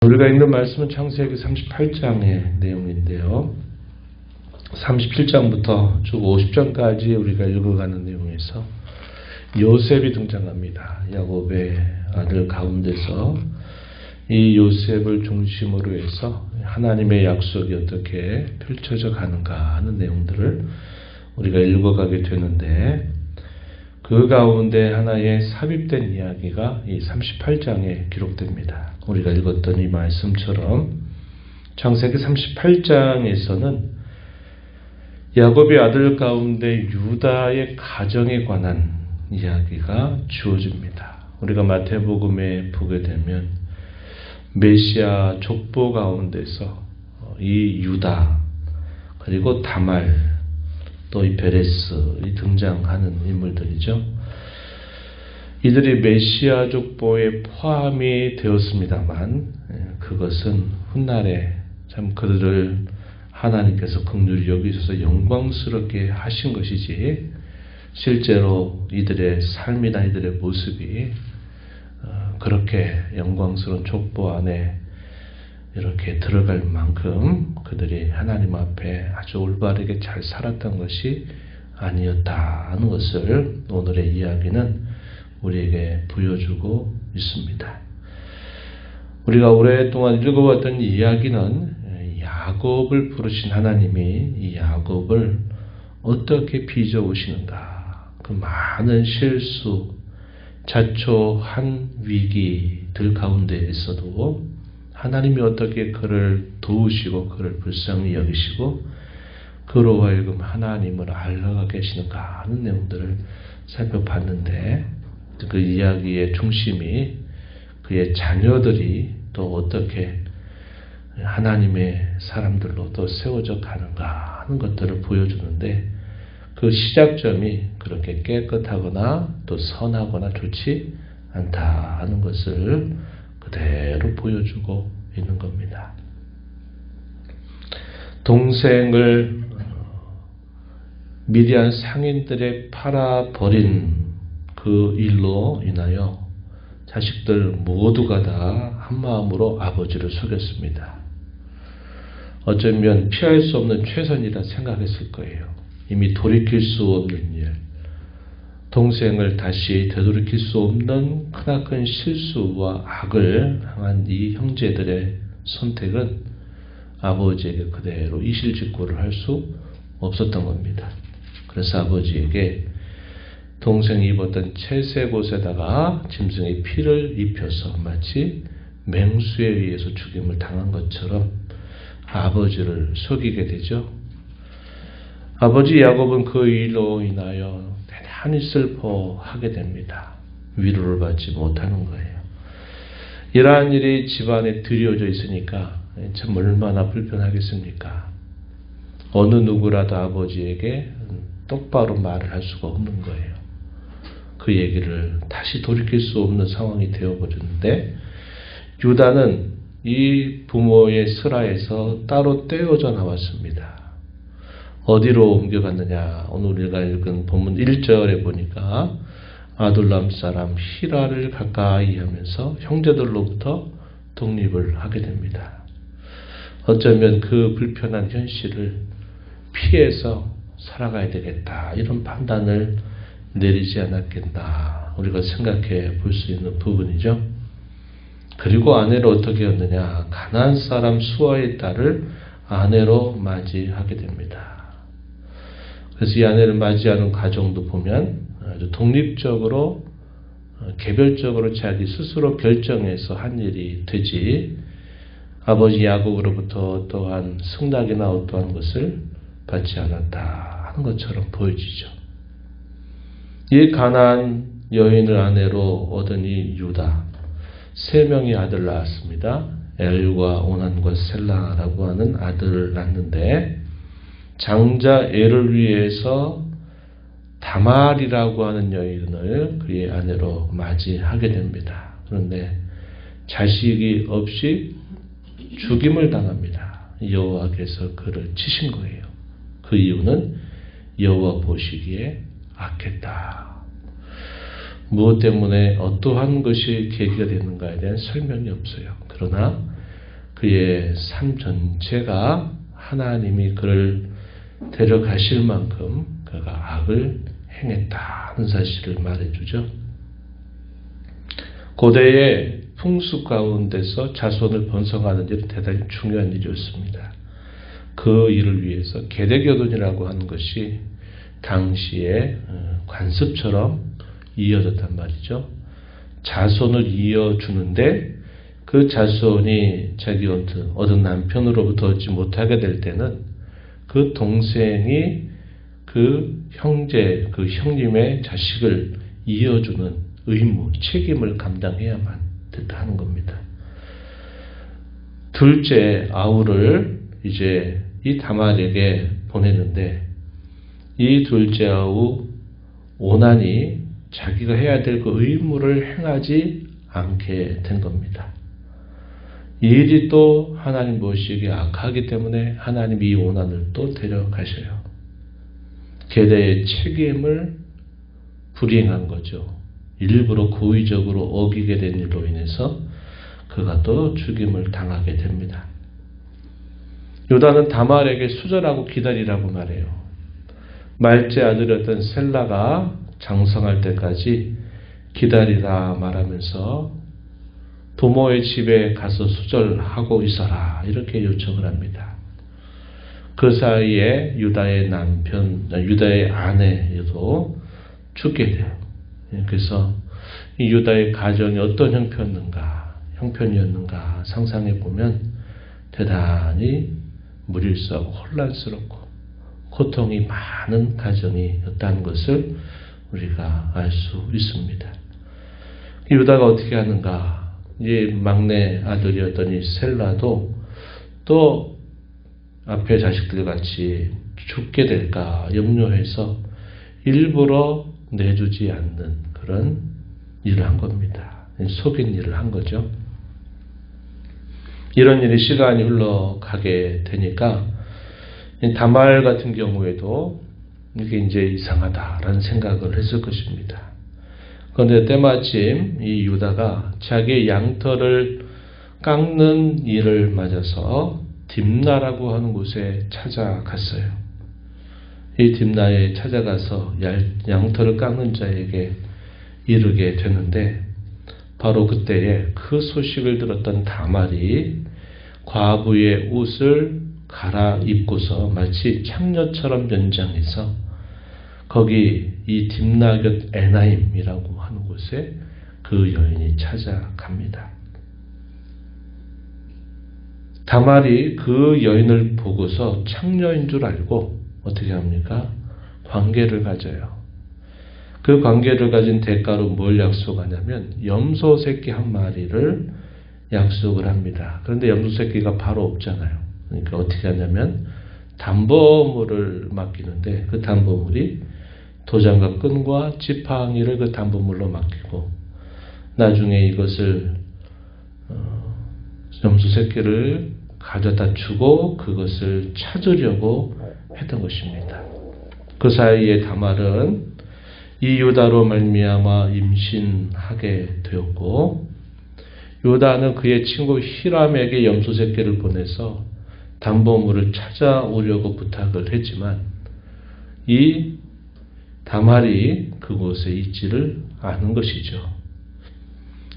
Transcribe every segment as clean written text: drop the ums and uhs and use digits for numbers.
우리가 읽는 말씀은 창세기 38장의 내용인데요. 37장부터 쭉 50장까지 우리가 읽어가는 내용에서 요셉이 등장합니다. 야곱의 아들 가운데서 이 요셉을 중심으로 해서 하나님의 약속이 어떻게 펼쳐져 가는가 하는 내용들을 우리가 읽어가게 되는데, 그 가운데 하나의 삽입된 이야기가 이 38장에 기록됩니다. 우리가 읽었던 이 말씀처럼 창세기 38장에서는 야곱의 아들 가운데 유다의 가정에 관한 이야기가 주어집니다. 우리가 마태복음에 보게 되면 메시아 족보 가운데서 이 유다 그리고 다말 또 이 베레스 등장하는 인물들이죠. 이들이 메시아 족보에 포함이 되었습니다만 그것은 훗날에 참 그들을 하나님께서 긍휼히 여기셔서 영광스럽게 하신 것이지, 실제로 이들의 삶이나 이들의 모습이 그렇게 영광스러운 족보 안에 이렇게 들어갈 만큼 그들이 하나님 앞에 아주 올바르게 잘 살았던 것이 아니었다 하는 것을 오늘의 이야기는 우리에게 보여주고 있습니다. 우리가 오랫동안 읽어왔던 이야기는 야곱을 부르신 하나님이 이 야곱을 어떻게 빚어오시는가, 그 많은 실수, 자초한 위기들 가운데에서도 하나님이 어떻게 그를 도우시고 그를 불쌍히 여기시고 그로 하여금 하나님을 알아가게 하시는가 하는 내용들을 살펴봤는데, 그 이야기의 중심이 그의 자녀들이 또 어떻게 하나님의 사람들로 또 세워져 가는가 하는 것들을 보여주는데, 그 시작점이 그렇게 깨끗하거나 또 선하거나 좋지 않다 하는 것을 그대로 보여주고 있는 겁니다. 동생을 미디안 상인들에 팔아버린 그 일로 인하여 자식들 모두가 다 한마음으로 아버지를 속였습니다. 어쩌면 피할 수 없는 최선이라 생각했을 거예요. 이미 돌이킬 수 없는 일, 동생을 다시 되돌이킬 수 없는 크나큰 실수와 악을 향한 이 형제들의 선택은 아버지에게 그대로 이실직고를 할 수 없었던 겁니다. 그래서 아버지에게 동생이 입었던 채색 옷에다가 짐승의 피를 입혀서 마치 맹수에 의해서 죽임을 당한 것처럼 아버지를 속이게 되죠. 아버지 야곱은 그 일로 인하여 대단히 슬퍼하게 됩니다. 위로를 받지 못하는 거예요. 이러한 일이 집안에 들여져 있으니까 참 얼마나 불편하겠습니까? 어느 누구라도 아버지에게 똑바로 말을 할 수가 없는 거예요. 그 얘기를 다시 돌이킬 수 없는 상황이 되어버렸는데, 유다는 이 부모의 슬하에서 따로 떼어져 나왔습니다. 어디로 옮겨갔느냐? 오늘 우리가 읽은 본문 1절에 보니까 아둘람 사람 히라를 가까이 하면서 형제들로부터 독립을 하게 됩니다. 어쩌면 그 불편한 현실을 피해서 살아가야 되겠다, 이런 판단을 내리지 않았겠나 우리가 생각해 볼 수 있는 부분이죠. 그리고 아내를 어떻게 했느냐? 가나안 사람 수아의 딸을 아내로 맞이하게 됩니다. 그래서 이 아내를 맞이하는 과정도 보면 아주 독립적으로 개별적으로 자기 스스로 결정해서 한 일이 되지, 아버지 야곱으로부터 어떠한 승낙이나 어떠한 것을 받지 않았다 하는 것처럼 보여지죠. 이 가나안 여인을 아내로 얻은 이 유다, 3명의 아들을 낳았습니다. 엘과 오난과 셀라라고 하는 아들을 낳는데, 장자 엘을 위해서 다말이라고 하는 여인을 그의 아내로 맞이하게 됩니다. 그런데 자식이 없이 죽임을 당합니다. 여호와께서 그를 치신 거예요. 그 이유는 여호와 보시기에 악했다. 무엇 때문에 어떠한 것이 계기가 되는가에 대한 설명이 없어요. 그러나 그의 삶 전체가 하나님이 그를 데려가실 만큼 그가 악을 행했다는 사실을 말해주죠. 고대의 풍습 가운데서 자손을 번성하는 일은 대단히 중요한 일이었습니다. 그 일을 위해서 계대교돈이라고 하는 것이 당시에 관습처럼 이어졌단 말이죠. 자손을 이어주는데 그 자손이 자기 얻은 남편으로부터 얻지 못하게 될 때는 그 동생이 그 형제, 그 형님의 자식을 이어주는 의무, 책임을 감당해야만 됐다는 겁니다. 둘째 아우를 이제 이 다말에게 보내는데 이 둘째 아우 오난이 자기가 해야 될 그 의무를 행하지 않게 된 겁니다. 이 일이 또 하나님 보시기에 악하기 때문에 하나님이 이 오난을 또 데려가셔요. 계대의 책임을 불이행한 거죠. 일부러 고의적으로 어기게 된 일로 인해서 그가 또 죽임을 당하게 됩니다. 유다는 다말에게 수절하고 기다리라고 말해요. 말제 아들이었던 셀라가 장성할 때까지 기다리라 말하면서 부모의 집에 가서 수절하고 있어라 이렇게 요청을 합니다. 그 사이에 유다의 유다의 아내도 죽게 돼요. 그래서 이 유다의 가정이 어떤 형편이었는가 상상해 보면 대단히 무릴서하고 혼란스럽고 고통이 많은 가정이었다는 것을 우리가 알 수 있습니다. 유다가 어떻게 하는가? 이 막내 아들이었던 이 셀라도 또 앞에 자식들 같이 죽게 될까 염려해서 일부러 내주지 않는 그런 일을 한 겁니다. 속인 일을 한 거죠. 이런 일이 시간이 흘러가게 되니까 다말 같은 경우에도 이게 이제 이상하다라는 생각을 했을 것입니다. 그런데 때마침 이 유다가 자기의 양털을 깎는 일을 맞아서 딥나라고 하는 곳에 찾아갔어요. 이 딥나에 찾아가서 양털을 깎는 자에게 이르게 되는데 바로 그때에 그 소식을 들었던 다말이 과부의 옷을 갈아입고서 마치 창녀처럼 연장해서 거기 이 딥나 곁 에나임이라고 하는 곳에 그 여인이 찾아갑니다. 다말이 그 여인을 보고서 창녀인 줄 알고 어떻게 합니까? 관계를 가져요. 그 관계를 가진 대가로 뭘 약속하냐면 염소 새끼 한 마리를 약속을 합니다. 그런데 염소 새끼가 바로 없잖아요. 그러니까 어떻게 하냐면 담보물을 맡기는데 그 담보물이 도장과 끈과 지팡이를 그 담보물로 맡기고 나중에 이것을 염소 새끼를 가져다 주고 그것을 찾으려고 했던 것입니다. 그 사이에 다말은 이 유다로 말미암아 임신하게 되었고 유다는 그의 친구 히람에게 염소 새끼를 보내서 담보물을 찾아오려고 부탁을 했지만 이 다말이 그곳에 있지를 않은 것이죠.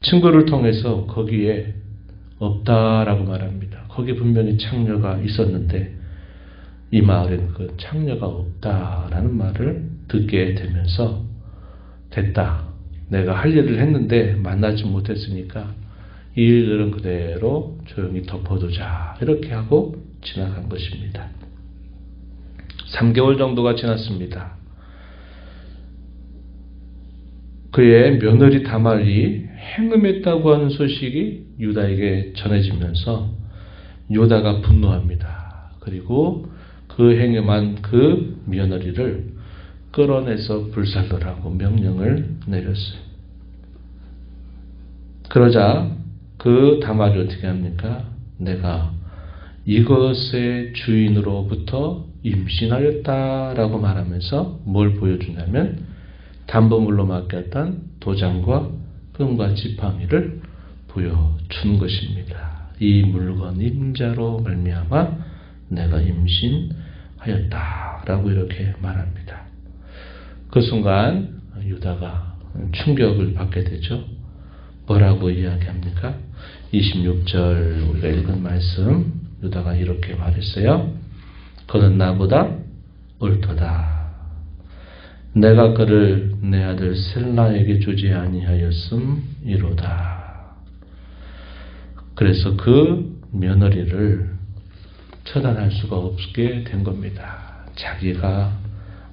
친구를 통해서 거기에 없다라고 말합니다. 거기 분명히 창녀가 있었는데 이 마을에는 그 창녀가 없다라는 말을 듣게 되면서 됐다. 내가 할 일을 했는데 만나지 못했으니까 이 일들은 그대로 조용히 덮어두자. 이렇게 하고 지나간 것입니다. 3개월 정도가 지났습니다. 그의 며느리 다말이 행음했다고 하는 소식이 유다에게 전해지면서 유다가 분노합니다. 그리고 그 행음한 그 며느리를 끌어내서 불살르라고 명령을 내렸어요. 그러자 그 다말이 어떻게 합니까? 내가 이것의 주인으로부터 임신하였다라고 말하면서 뭘 보여주냐면 담보물로 맡겼던 도장과 끈과 지팡이를 보여준 것입니다. 이 물건 임자로 말미암아 내가 임신하였다라고 이렇게 말합니다. 그 순간 유다가 충격을 받게 되죠. 뭐라고 이야기합니까? 26절 우리가 읽은 말씀, 유다가 이렇게 말했어요. 그는 나보다 옳도다. 내가 그를 내 아들 셀라에게 주지 아니하였음이로다. 그래서 그 며느리를 처단할 수가 없게 된 겁니다. 자기가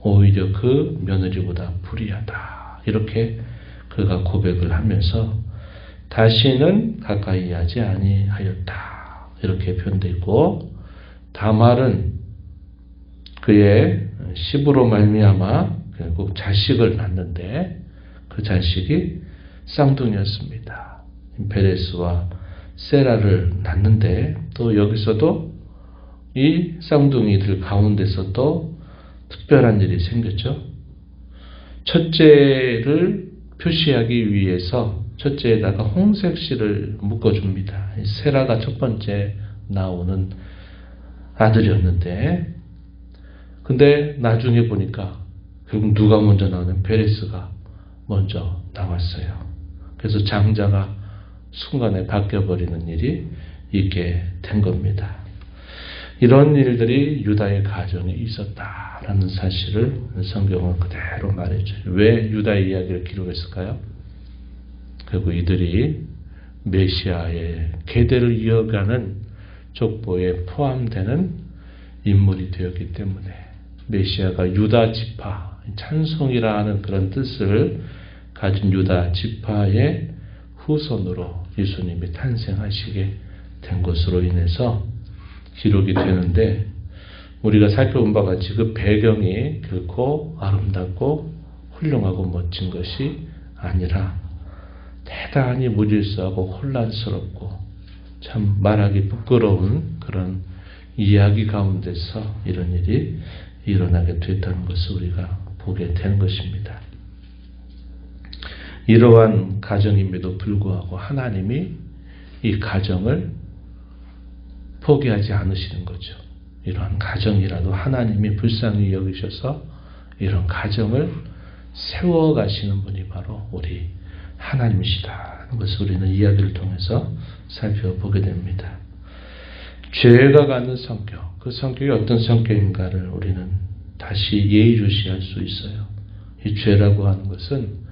오히려 그 며느리보다 불의하다. 이렇게 그가 고백을 하면서 다시는 가까이 하지 아니하였다. 이렇게 표현되어 있고, 다말은 그의 시부로 말미암아 결국 자식을 낳는데 그 자식이 쌍둥이였습니다. 베레스와 세라를 낳는데 또 여기서도 이 쌍둥이들 가운데서 또 특별한 일이 생겼죠. 첫째를 표시하기 위해서 첫째에다가 홍색실을 묶어줍니다. 세라가 첫 번째 나오는 아들이었는데, 근데 나중에 보니까 결국 누가 먼저 나오는 베레스가 먼저 나왔어요. 그래서 장자가 순간에 바뀌어버리는 일이 있게 된 겁니다. 이런 일들이 유다의 가정에 있었다라는 사실을 성경은 그대로 말해줘요. 왜 유다의 이야기를 기록했을까요? 결국 이들이 메시아의 계대를 이어가는 족보에 포함되는 인물이 되었기 때문에, 메시아가 유다 지파, 찬송이라는 그런 뜻을 가진 유다 지파의 후손으로 예수님이 탄생하시게 된 것으로 인해서 기록이 되는데, 우리가 살펴본 바와 같이 그 배경이 결코 아름답고 훌륭하고 멋진 것이 아니라 대단히 무질서하고 혼란스럽고 참 말하기 부끄러운 그런 이야기 가운데서 이런 일이 일어나게 됐다는 것을 우리가 보게 되는 것입니다. 이러한 가정임에도 불구하고 하나님이 이 가정을 포기하지 않으시는 거죠. 이러한 가정이라도 하나님이 불쌍히 여기셔서 이런 가정을 세워가시는 분이 바로 우리 하나님이시다는 것을 우리는 이야기를 통해서 살펴보게 됩니다. 죄가 갖는 성격, 그 성격이 어떤 성격인가를 우리는 다시 예의주시할 수 있어요. 이 죄라고 하는 것은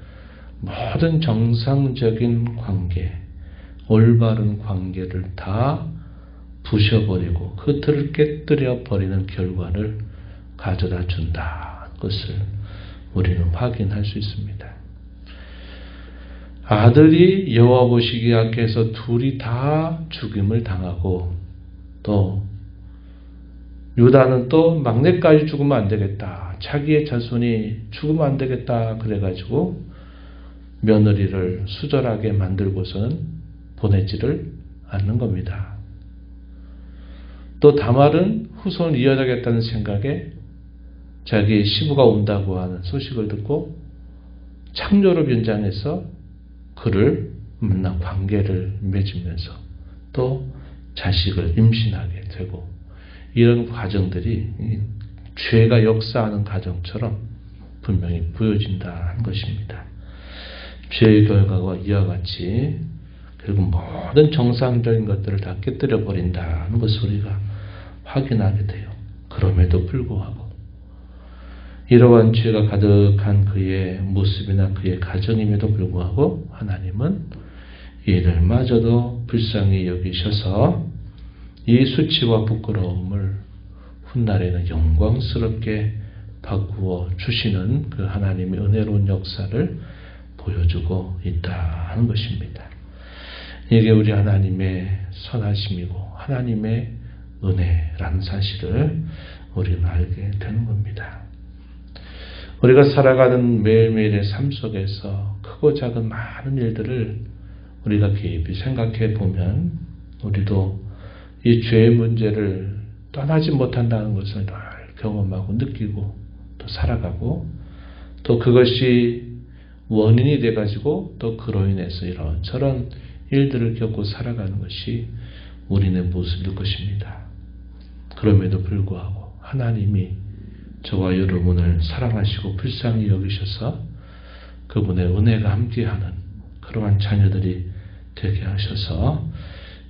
모든 정상적인 관계, 올바른 관계를 다 부셔버리고 그 틀을 깨뜨려 버리는 결과를 가져다 준다는 것을 우리는 확인할 수 있습니다. 아들이 여호와 보시기 앞에서 둘이 다 죽임을 당하고, 또 유다는 또 막내까지 죽으면 안 되겠다, 자기의 자손이 죽으면 안 되겠다 그래가지고 며느리를 수절하게 만들고서는 보내지를 않는 겁니다. 또 다말은 후손을 이어가겠다는 생각에 자기의 시부가 온다고 하는 소식을 듣고 창녀로 변장해서 그를 만나 관계를 맺으면서 또 자식을 임신하게 되고, 이런 과정들이 죄가 역사하는 과정처럼 분명히 보여진다는 것입니다. 죄의 결과가 이와 같이 결국 모든 정상적인 것들을 다 깨뜨려 버린다는 것을 우리가 확인하게 돼요. 그럼에도 불구하고 이러한 죄가 가득한 그의 모습이나 그의 가정임에도 불구하고 하나님은 이를 마저도 불쌍히 여기셔서 이 수치와 부끄러움을 훗날에는 영광스럽게 바꾸어 주시는 그 하나님의 은혜로운 역사를 보여주고 있다는 것입니다. 이게 우리 하나님의 선하심이고 하나님의 은혜라는 사실을 우리는 알게 되는 겁니다. 우리가 살아가는 매일매일의 삶 속에서 크고 작은 많은 일들을 우리가 깊이 생각해 보면 우리도 이 죄의 문제를 떠나지 못한다는 것을 늘 경험하고 느끼고 또 살아가고, 또 그것이 원인이 돼가지고 또 그로 인해서 이런저런 일들을 겪고 살아가는 것이 우리의 모습일 것입니다. 그럼에도 불구하고 하나님이 저와 여러분을 사랑하시고 불쌍히 여기셔서 그분의 은혜가 함께하는 그러한 자녀들이 되게 하셔서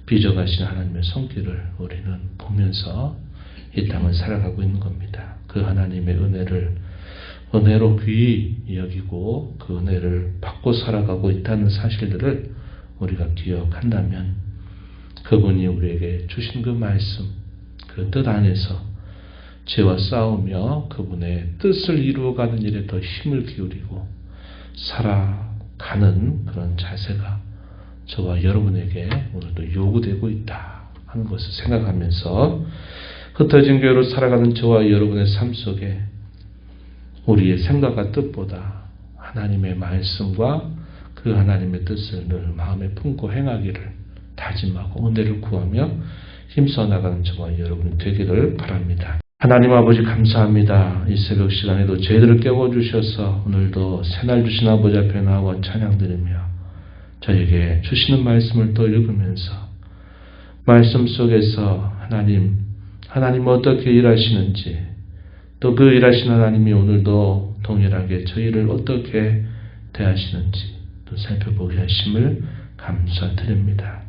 빚어가신 하나님의 손길을 우리는 보면서 이 땅을 살아가고 있는 겁니다. 그 하나님의 은혜로 귀히 여기고 그 은혜를 받고 살아가고 있다는 사실들을 우리가 기억한다면 그분이 우리에게 주신 그 말씀, 그 뜻 안에서 죄와 싸우며 그분의 뜻을 이루어가는 일에 더 힘을 기울이고 살아가는 그런 자세가 저와 여러분에게 오늘도 요구되고 있다 하는 것을 생각하면서 흩어진 교회로 살아가는 저와 여러분의 삶 속에 우리의 생각과 뜻보다 하나님의 말씀과 그 하나님의 뜻을 늘 마음에 품고 행하기를 다짐하고 은혜를 구하며 힘써 나가는 저와 여러분이 되기를 바랍니다. 하나님 아버지 감사합니다. 이 새벽 시간에도 저희들을 깨워주셔서 오늘도 새날 주신 아버지 앞에 나와 찬양드리며 저에게 주시는 말씀을 또 읽으면서 말씀 속에서 하나님 어떻게 일하시는지 또 그 일하신 하나님이 오늘도 동일하게 저희를 어떻게 대하시는지 또 살펴보게 하심을 감사드립니다.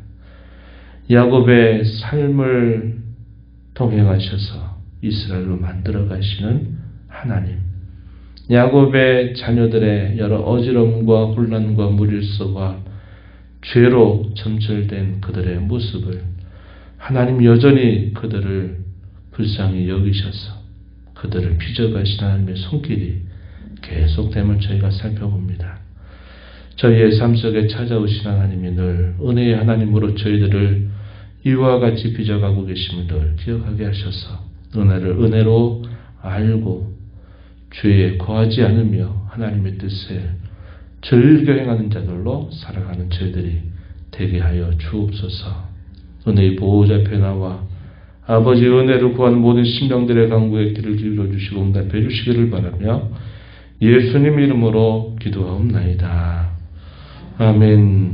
야곱의 삶을 동행하셔서 이스라엘로 만들어 가시는 하나님, 야곱의 자녀들의 여러 어지러움과 혼란과 무질서와 죄로 점철된 그들의 모습을 하나님 여전히 그들을 불쌍히 여기셔서 그들을 빚어가신 하나님의 손길이 계속됨을 저희가 살펴봅니다. 저희의 삶 속에 찾아오신 하나님이 늘 은혜의 하나님으로 저희들을 이와 같이 빚어가고 계심을 늘 기억하게 하셔서 은혜를 은혜로 알고 죄에 거하지 않으며 하나님의 뜻을 즐겨 행하는 자들로 살아가는 저희들이 되게 하여 주옵소서. 은혜의 보호자 앞에 나와 아버지 은혜를 구하는 모든 심령들의 간구에 귀를 기울여 주시고 응답해 주시기를 바라며 예수님 이름으로 기도하옵나이다. 아멘.